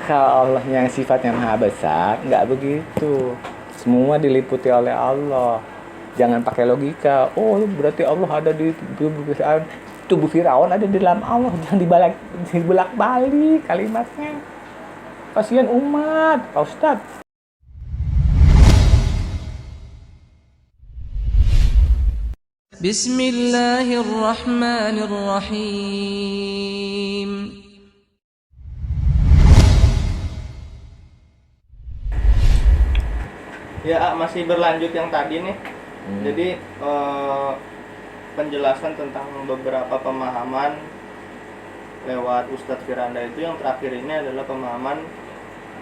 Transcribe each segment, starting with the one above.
Kalau Allah yang sifatnya maha besar, nggak begitu. Semua diliputi oleh Allah. Jangan pakai logika. Oh, berarti Allah ada di tubuh Firaun. Tubuh Firaun ada di dalam Allah. Jangan dibalik kalimatnya. Kasihan umat, Pak Ustadz. بسم الله الرحمن الرحيم. Ya, masih berlanjut yang tadi nih. Jadi penjelasan tentang beberapa pemahaman lewat Ustadz Firanda itu, yang terakhir ini adalah pemahaman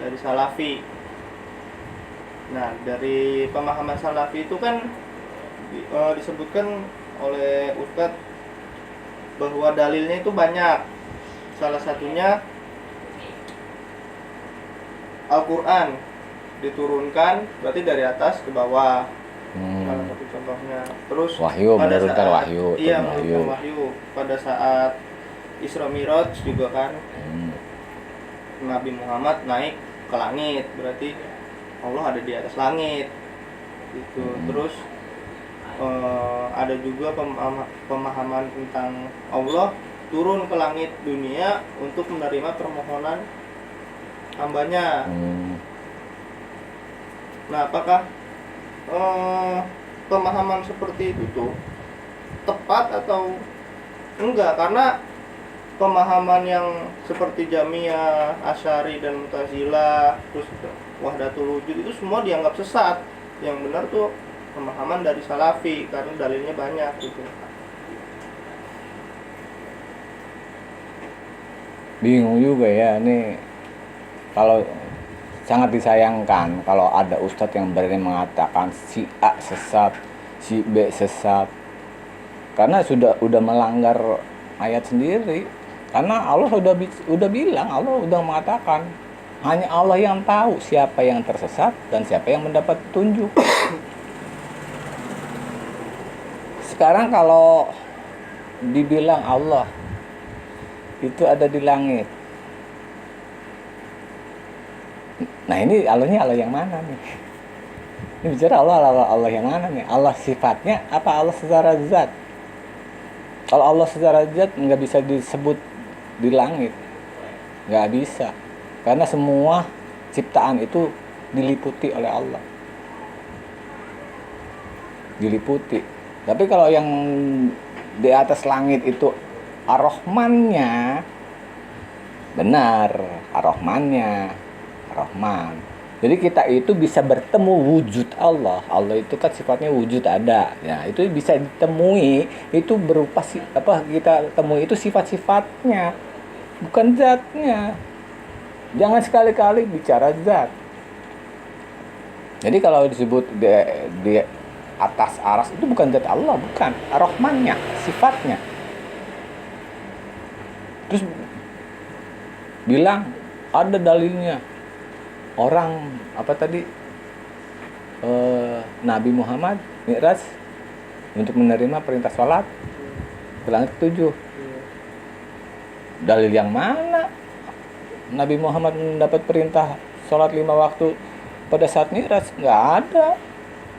dari Salafi. Nah, dari pemahaman Salafi itu kan disebutkan oleh Ustadz bahwa dalilnya itu banyak. Salah satunya Al-Quran diturunkan berarti dari atas ke bawah. Salah satu contohnya. Terus Wahyu, menurunkan wahyu. Iya, menurunkan wahyu. Pada saat Isra Miraj juga kan, Nabi Muhammad naik ke langit, berarti Allah ada di atas langit. Gitu. Terus ada juga pemahaman tentang Allah turun ke langit dunia untuk menerima permohonan hambanya. Nah, apakah pemahaman seperti itu tuh tepat atau enggak? Karena pemahaman yang seperti Jahmiyah, Asy'ari dan Mu'tazilah, terus Wahdatul Wujud itu semua dianggap sesat. Yang benar tuh pemahaman dari Salafi karena dalilnya banyak gitu. Bingung juga ya nih. Kalau sangat disayangkan kalau ada ustadz yang berani mengatakan si A sesat, si B sesat, karena udah melanggar ayat sendiri. Karena Allah udah bilang, Allah udah mengatakan hanya Allah yang tahu siapa yang tersesat dan siapa yang mendapat petunjuk. Sekarang kalau dibilang Allah itu ada di langit, nah ini Allahnya Allah yang mana nih? Ini bicara Allah yang mana nih? Allah sifatnya apa Allah secara zat? Kalau Allah secara zat nggak bisa disebut di langit, nggak bisa, karena semua ciptaan itu diliputi oleh Allah, diliputi. Tapi kalau yang di atas langit itu Ar-Rahmannya, benar, Ar-Rahmannya, Rahman. Jadi kita itu bisa bertemu wujud Allah. Allah itu kan sifatnya wujud ada. Ya, itu bisa ditemui, itu berupa kita temui itu sifat-sifatnya, bukan zatnya. Jangan sekali-kali bicara zat. Jadi kalau disebut di atas aras itu bukan zat Allah, bukan Ar-Rahmannya, sifatnya. Terus bilang ada dalilnya. Orang Nabi Muhammad Mi'raj untuk menerima perintah sholat ke langit ke-7. Dalil yang mana Nabi Muhammad mendapat perintah sholat 5 waktu pada saat Mi'raj? Nggak ada.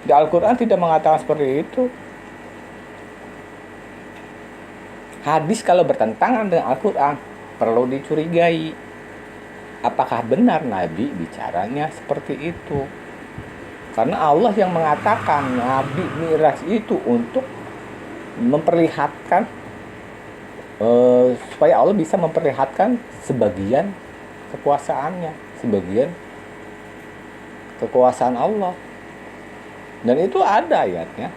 Di Al-Quran tidak mengatakan seperti itu. Hadis kalau bertentangan dengan Al-Quran perlu dicurigai. Apakah benar Nabi bicaranya seperti itu? Karena Allah yang mengatakan Nabi Mi'raj itu untuk memperlihatkan supaya Allah bisa memperlihatkan sebagian kekuasaannya, sebagian kekuasaan Allah. Dan itu ada ayatnya.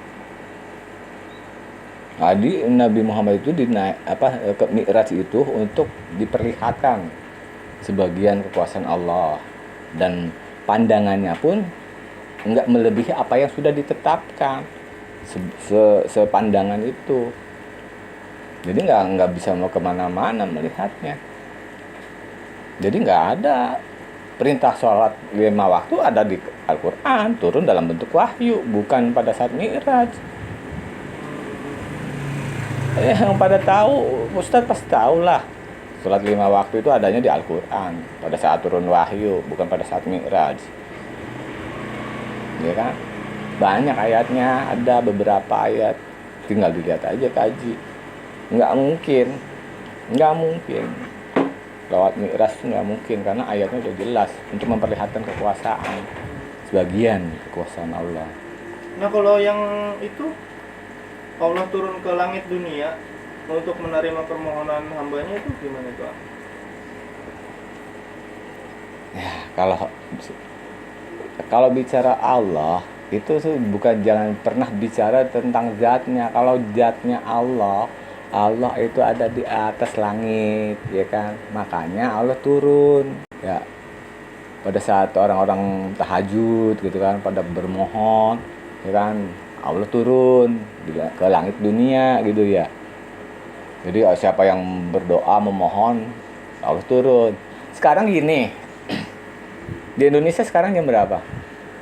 Jadi Nabi Muhammad itu ke Mi'raj itu untuk diperlihatkan sebagian kekuasaan Allah, dan pandangannya pun enggak melebihi apa yang sudah ditetapkan sepandangan itu. Jadi enggak bisa mau kemana-mana melihatnya. Jadi enggak ada perintah sholat 5 waktu ada di Al-Quran, turun dalam bentuk wahyu, bukan pada saat Mi'raj. Yang pada tahu, Ustadz pasti tahu lah Sholat 5 waktu itu adanya di Al-Quran pada saat turun wahyu, bukan pada saat Mi'raj. Ya kan? Banyak ayatnya, ada beberapa ayat. Tinggal dilihat aja, kaji. Nggak mungkin. Lewat Mi'raj itu nggak mungkin, karena ayatnya udah jelas untuk memperlihatkan kekuasaan. Sebagian kekuasaan Allah. Nah kalau yang itu Allah turun ke langit dunia untuk menerima permohonan hambanya itu gimana tuh? Ya, kalau bicara Allah itu tuh bukan, jangan pernah bicara tentang zatnya. Kalau zatnya Allah itu ada di atas langit, ya kan? Makanya Allah turun, ya. Pada saat orang-orang tahajud gitu kan, pada bermohon, ya kan? Allah turun ke langit dunia gitu ya. Jadi siapa yang berdoa memohon, Allah turun. Sekarang gini, di Indonesia sekarang jam berapa?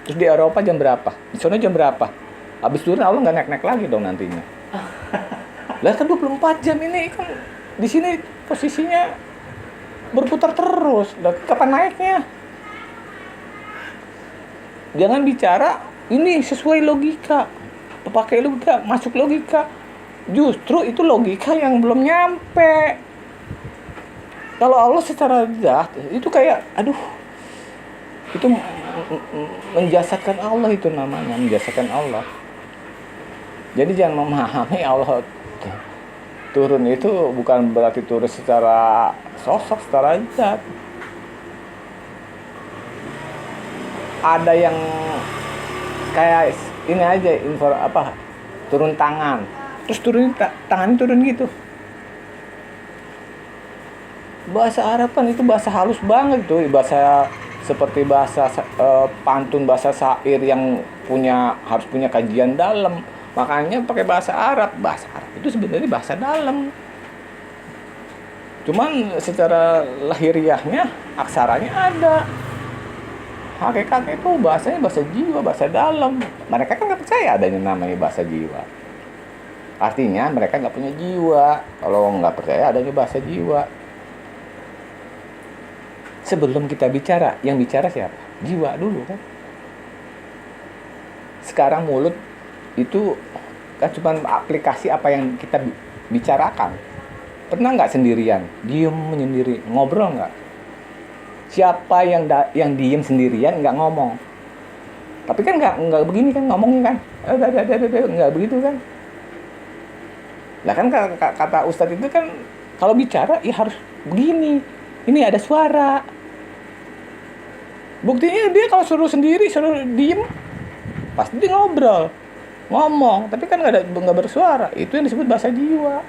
Terus di Eropa jam berapa? Di sana jam berapa? Habis turun Allah nggak naik-naik lagi dong nantinya. Lah kan 24 jam ini kan di sini posisinya berputar terus. Lah kapan naiknya? Jangan bicara ini sesuai logika. Pakai logika, masuk logika. Justru itu logika yang belum nyampe. Kalau Allah secara zat itu kayak itu menjasadkan Allah, itu namanya menjasadkan Allah. Jadi jangan memahami Allah turun itu bukan berarti turun secara sosok, secara zat. Ada yang kayak ini aja turun tangan, terus tangannya turun gitu. Bahasa Arab kan itu bahasa halus banget tuh, bahasa seperti bahasa pantun, bahasa syair yang harus punya kajian dalam. Makanya pakai bahasa Arab. Bahasa Arab itu sebenarnya bahasa dalam. Cuman secara lahiriahnya aksaranya ada. Hakikatnya itu bahasanya bahasa jiwa, bahasa dalam. Mereka kan nggak percaya adanya namanya bahasa jiwa. Artinya mereka nggak punya jiwa. Kalau nggak percaya adanya bahasa jiwa. Sebelum kita bicara, yang bicara siapa? Jiwa dulu kan. Sekarang mulut itu kan cuma aplikasi apa yang kita bicarakan. Pernah nggak sendirian, diem menyendiri, ngobrol nggak? Siapa yang diem sendirian nggak ngomong? Tapi kan nggak begini kan ngomongnya kan? Nggak begitu kan? Lah kan kata Ustadz itu kan kalau bicara ya harus begini. Ini ada suara. Buktinya dia kalau suruh diem, pasti dia ngomong, tapi kan nggak bersuara. Itu yang disebut bahasa jiwa,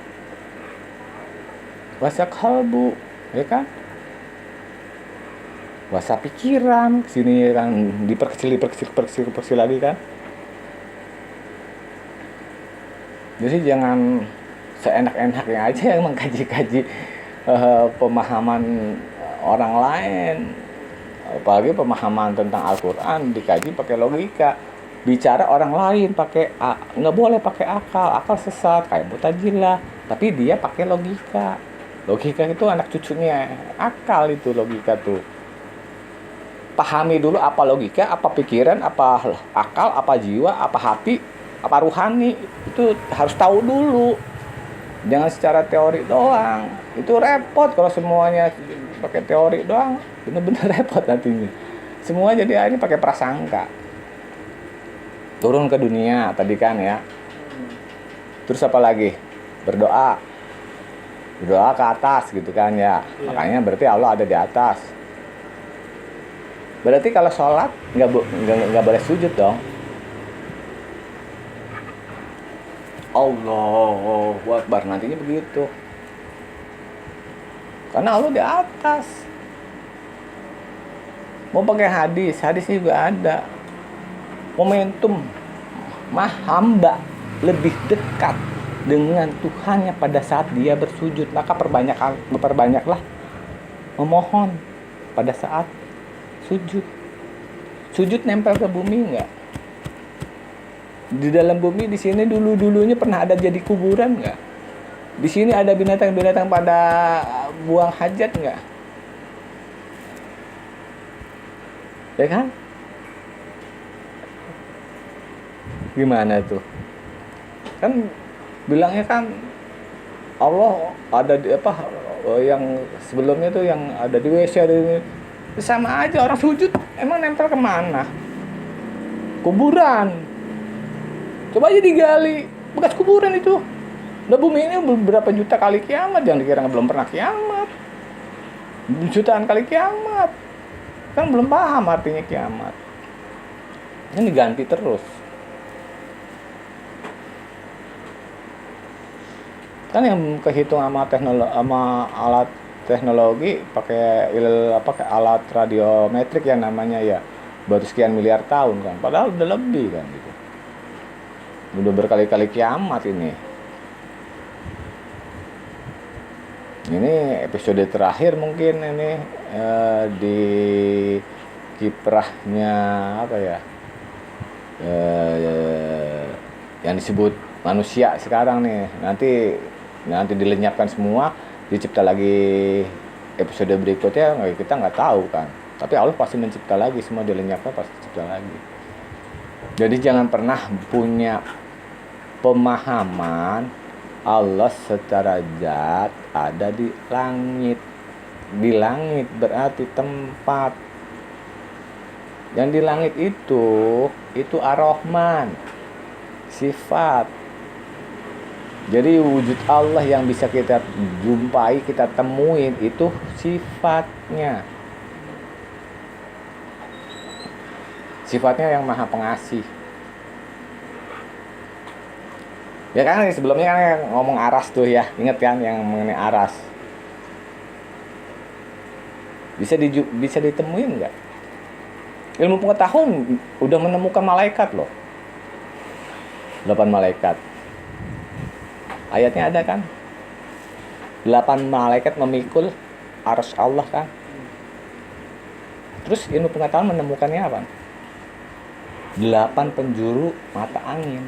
bahasa kalbu, ya kan? Bahasa pikiran, kesini kan diperkecil lagi kan. Jadi jangan seenak-enaknya aja yang mengkaji-kaji pemahaman orang lain. Apalagi pemahaman tentang Al-Quran dikaji pakai logika. Bicara orang lain nggak boleh pakai akal sesat kayak Mu'tazilah. Tapi dia pakai logika. Logika itu anak cucunya akal, itu logika tuh. Pahami dulu apa logika, apa pikiran, apa akal, apa jiwa, apa hati, apa ruhani. Itu harus tahu dulu. Jangan secara teori doang. Itu repot kalau semuanya pakai teori doang. Bener-bener repot nantinya. Semua jadi akhirnya pakai prasangka. Turun ke dunia tadi kan ya. Terus apa lagi? Berdoa ke atas gitu kan ya. Iya. Makanya berarti Allah ada di atas. Berarti kalau sholat nggak boleh sujud dong. Allahu Akbar, nantinya begitu. Karena Allah di atas. Mau pakai hadis juga ada. Momentum hamba lebih dekat dengan Tuhannya pada saat dia bersujud, maka perbanyaklah memohon pada saat sujud. Sujud nempel ke bumi enggak? Di dalam bumi di sini dulunya pernah ada jadi kuburan enggak? Di sini ada binatang-binatang pada buang hajat nggak? Ya kan? Gimana tuh? Kan bilangnya kan Allah ada di apa yang sebelumnya tuh yang ada di WC ada di, sama aja orang sujud emang nempel kemana? Kuburan. Coba aja digali bekas kuburan itu. Udah bumi ini beberapa juta kali kiamat, jangan dikira belum pernah kiamat. Jutaan kali kiamat. Kan belum paham artinya kiamat. Ini diganti terus. Kan yang kehitung sama teknologi sama alat teknologi pakai alat radiometrik yang namanya ya baru sekian miliar tahun kan, padahal udah lebih kan gitu, udah berkali-kali kiamat ini episode terakhir mungkin ini di kiprahnya apa ya yang disebut manusia sekarang nih, nanti dilenyapkan semua, dicipta lagi episode berikutnya kita nggak tahu kan, tapi Allah pasti mencipta lagi, semua dilenyapkan pasti cipta lagi. Jadi jangan pernah punya pemahaman Allah secara zat ada di langit. Di langit berarti tempat. Yang di langit itu Ar-Rahman, sifat. Jadi wujud Allah yang bisa kita jumpai, kita temuin itu sifatnya. Sifatnya yang maha pengasih. Ya kan sebelumnya kan ngomong aras tuh ya, inget kan yang mengenai aras. Bisa ditemuin nggak? Ilmu pengetahuan udah menemukan malaikat loh. 8 malaikat. Ayatnya ada kan? 8 malaikat memikul arsy Allah kan? Terus ilmu pengetahuan menemukannya apa? 8 penjuru mata angin.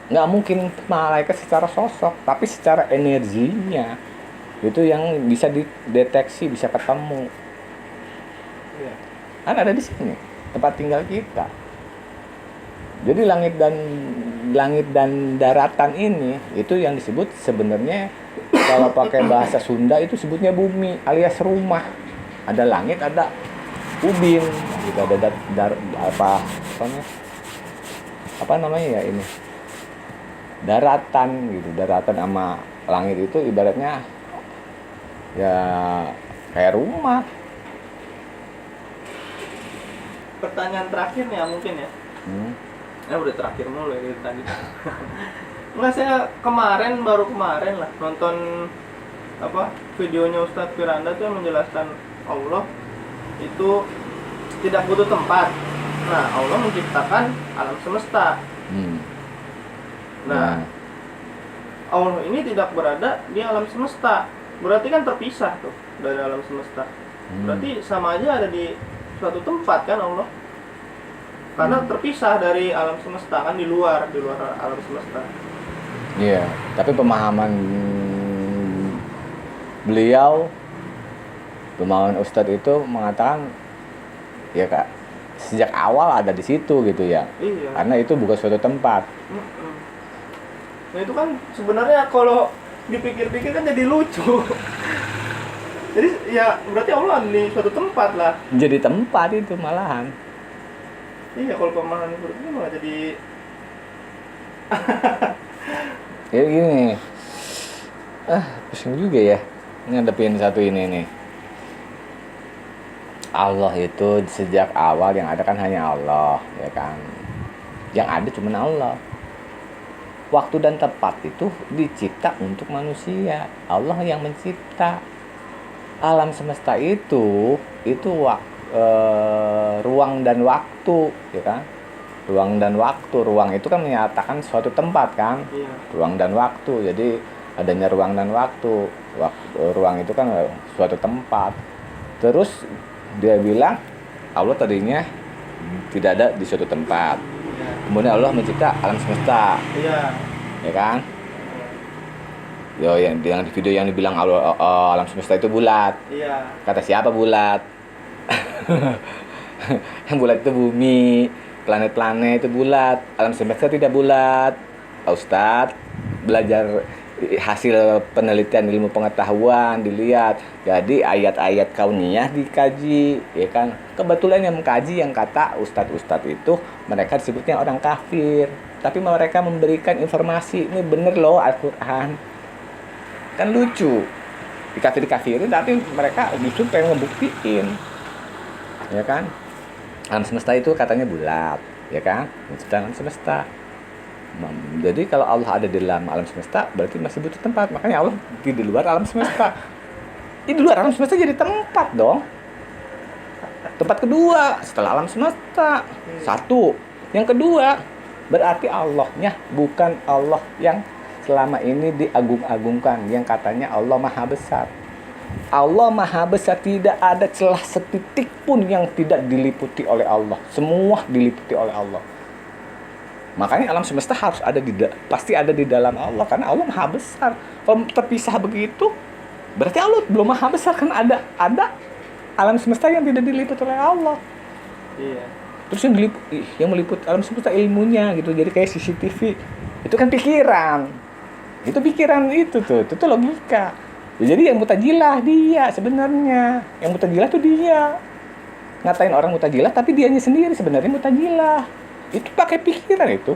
Nggak mungkin malaikat secara sosok, tapi secara energinya itu yang bisa dideteksi, bisa ketemu. Kan ada di sini tempat tinggal kita. Jadi langit dan daratan ini itu yang disebut sebenarnya kalau pakai bahasa Sunda itu sebutnya bumi alias rumah. Ada langit, ada ubin, gitu, ada apa namanya ya ini? Daratan gitu. Daratan sama langit itu ibaratnya ya kayak rumah. Pertanyaan terakhir nih ya mungkin ya. Udah terakhir mulu ya tadi. Nggak, saya baru kemarin lah nonton videonya Ustadz Firanda tuh yang menjelaskan Allah itu tidak butuh tempat. Nah, Allah menciptakan alam semesta. Nah, Allah ini tidak berada di alam semesta. Berarti kan terpisah tuh dari alam semesta. Berarti sama aja ada di suatu tempat kan Allah. Karena terpisah dari alam semesta kan di luar alam semesta. Iya, tapi pemahaman beliau, pemahaman Ustadz itu mengatakan ya Kak, sejak awal ada di situ gitu ya. Iya. Karena itu bukan suatu tempat. Nah itu kan sebenarnya kalau dipikir-pikir kan jadi lucu. Jadi ya berarti Allah di suatu tempat lah. Jadi tempat itu malahan. Iya, kalau pemahaman seperti itu malah jadi ya gini. Pusing juga ya ngadepin satu ini nih. Allah itu sejak awal yang ada kan hanya Allah, ya kan. Yang ada cuma Allah. Waktu dan tempat itu dicipta untuk manusia. Allah yang mencipta. Alam semesta itu ruang dan waktu, ya kan? Ruang dan waktu. Ruang itu kan menyatakan suatu tempat kan? Iya. Ruang dan waktu. Jadi adanya ruang dan waktu. Ruang itu kan suatu tempat. Terus dia bilang Allah tadinya tidak ada di suatu tempat. Kemudian Allah mencipta alam semesta. Iya. Ya kan? Yo, yang di video yang dibilang alam semesta itu bulat. Iya. Kata siapa bulat? Yang bulat itu bumi, planet-planet itu bulat, alam semesta tidak bulat. Pak Ustadz, belajar hasil penelitian ilmu pengetahuan dilihat. Jadi ayat-ayat kauniyah dikaji, ya kan? Kebetulan yang mengkaji yang kata ustadz-ustadz itu mereka disebutnya orang kafir, tapi mereka memberikan informasi ini bener loh Al-Quran. Kan lucu, dikafir-kafirin tapi mereka justru pengen ngebuktiin, ya kan? Alam semesta itu katanya bulat, ya kan? Itu alam semesta. Jadi kalau Allah ada di dalam alam semesta berarti masih butuh tempat. Makanya Allah di luar alam semesta. Di luar alam semesta jadi tempat dong. Tempat kedua setelah alam semesta. Satu. Yang kedua berarti Allahnya bukan Allah yang selama ini diagung-agungkan, yang katanya Allah Maha Besar. Allah Maha Besar, tidak ada celah setitik pun yang tidak diliputi oleh Allah. Semua diliputi oleh Allah. Makanya alam semesta harus ada pasti ada di dalam Allah karena Allah Maha Besar. Kalau terpisah begitu, berarti Allah belum Maha Besar, kan ada alam semesta yang tidak diliputi oleh Allah. Iya. Terus yang meliput alam semesta ilmunya gitu. Jadi kayak CCTV. Itu kan pikiran. Itu pikiran itu tuh logika. Ya, jadi yang mutajilah dia sebenarnya. Yang mutajilah tuh dia. Ngatain orang mutajilah tapi dianya sendiri sebenarnya mutajilah. Itu pakai pikiran itu.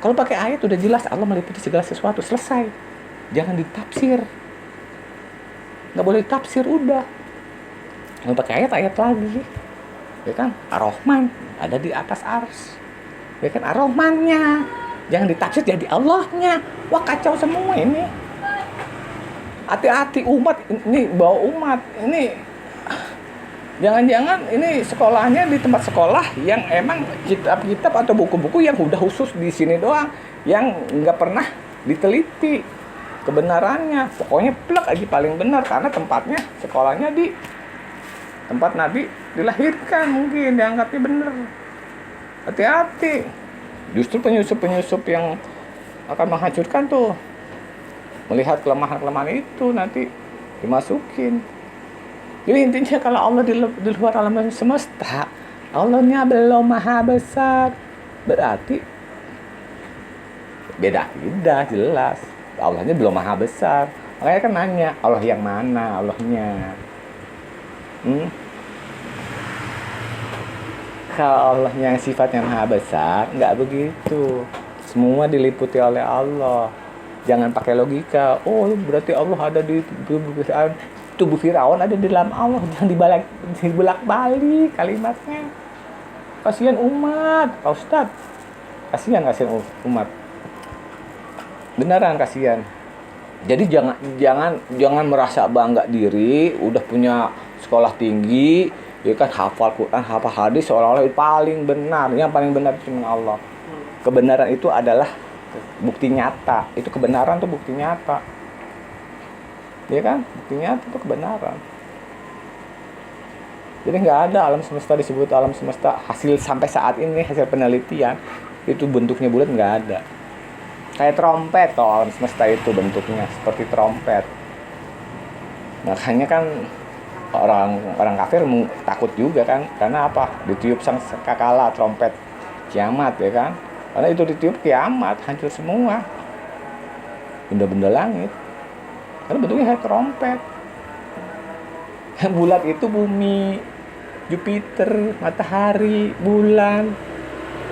Kalau pakai ayat udah jelas Allah meliputi segala sesuatu, selesai. Jangan ditafsir. Nggak boleh ditafsir, udah. Kalau pakai ayat lagi. Ya kan? Ar-Rahman ada di atas ars. Ya kan? Ar-Rahmannya. Jangan ditafsir jadi Allahnya. Wah, kacau semua ini. Hati-hati umat ini, bawa umat ini. Jangan-jangan ini sekolahnya di tempat sekolah yang emang kitab-kitab atau buku-buku yang udah khusus di sini doang, yang nggak pernah diteliti kebenarannya. Pokoknya plek aja paling benar karena tempatnya sekolahnya di tempat Nabi dilahirkan, mungkin dianggapnya benar. Hati-hati. Justru penyusup-penyusup yang akan menghancurkan tuh melihat kelemahan-kelemahan itu nanti dimasukin. Jadi intinya kalau Allah di luar alam semesta, Allahnya belum Maha Besar, berarti beda jelas. Allahnya belum Maha Besar. Makanya kan nanya, Allah yang mana Allahnya? Kalau Allahnya yang sifatnya Maha Besar, nggak begitu. Semua diliputi oleh Allah. Jangan pakai logika. Oh, berarti Allah ada di tubuh Firaun ada di dalam Allah. Jangan dibolak-balik kalimatnya. Kasihan umat, Pak Ustadz. Kasihan umat. Beneran kasihan. Jadi jangan merasa bangga diri, udah punya sekolah tinggi, ya kan, hafal Quran, hafal hadis, seolah-olah itu paling benar. Yang paling benar cuma Allah. Kebenaran itu adalah bukti nyata. Itu kebenaran tuh bukti nyata. Ya kan? Bukti nyata itu kebenaran. Jadi nggak ada alam semesta disebut alam semesta hasil sampai saat ini, hasil penelitian itu bentuknya bulat, nggak ada. Kayak trompet toh alam semesta itu bentuknya seperti trompet. Makanya kan orang kafir takut juga kan, karena apa? Ditiup sang kakala trompet kiamat, ya kan? Karena itu ditiup kiamat, hancur semua benda-benda langit. Karena bentuknya kayak trompet. Yang bulat itu bumi, Jupiter, matahari, bulan.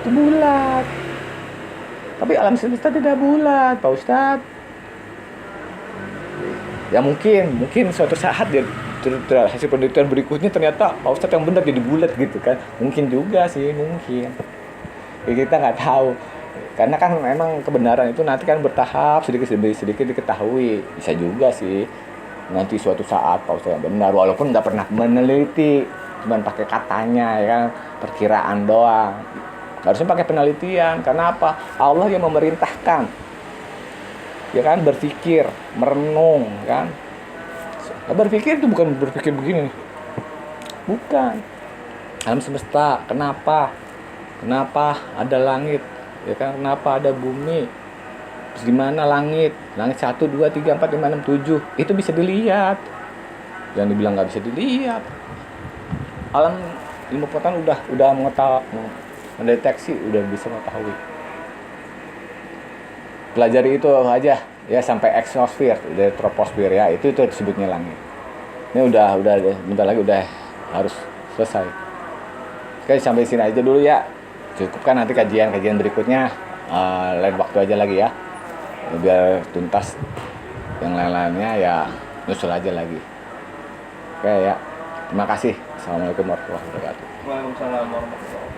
Itu bulat. Tapi alam semesta tidak bulat, Pak Ustadz. Ya mungkin suatu saat dia hasil penelitian berikutnya ternyata Pak Ustadz yang benar jadi bulat gitu kan. Mungkin juga sih, mungkin. Ya, kita nggak tahu. Karena kan memang kebenaran itu nanti kan bertahap, sedikit demi sedikit diketahui. Bisa juga sih nanti suatu saat Pak Ustadz yang benar, walaupun nggak pernah meneliti, cuma pakai katanya, ya kan, perkiraan doang. Harusnya pakai penelitian. Karena apa? Allah yang memerintahkan, ya kan, berpikir, merenung, kan. Berpikir itu bukan berpikir begini, bukan. Alam semesta, kenapa ada langit, ya kan, kenapa ada bumi, Terus di mana langit? Langit 1, 2, 3, 4, 5, 6, 7. Itu bisa dilihat. Jangan dibilang nggak bisa dilihat. Alam ilmu pengetahuan udah mendeteksi, udah bisa mengetahui. Pelajari itu aja ya sampai exosfer, dari troposfer ya, itu disebutnya langit. Ini udah bentar lagi udah harus selesai. Oke, sampai sini aja dulu ya. Cukupkan, nanti kajian berikutnya lain waktu aja lagi ya. Biar tuntas yang lain-lainnya ya, nyusul aja lagi. Oke ya. Terima kasih. Assalamualaikum warahmatullahi wabarakatuh. Waalaikumsalam warahmatullahi wabarakatuh.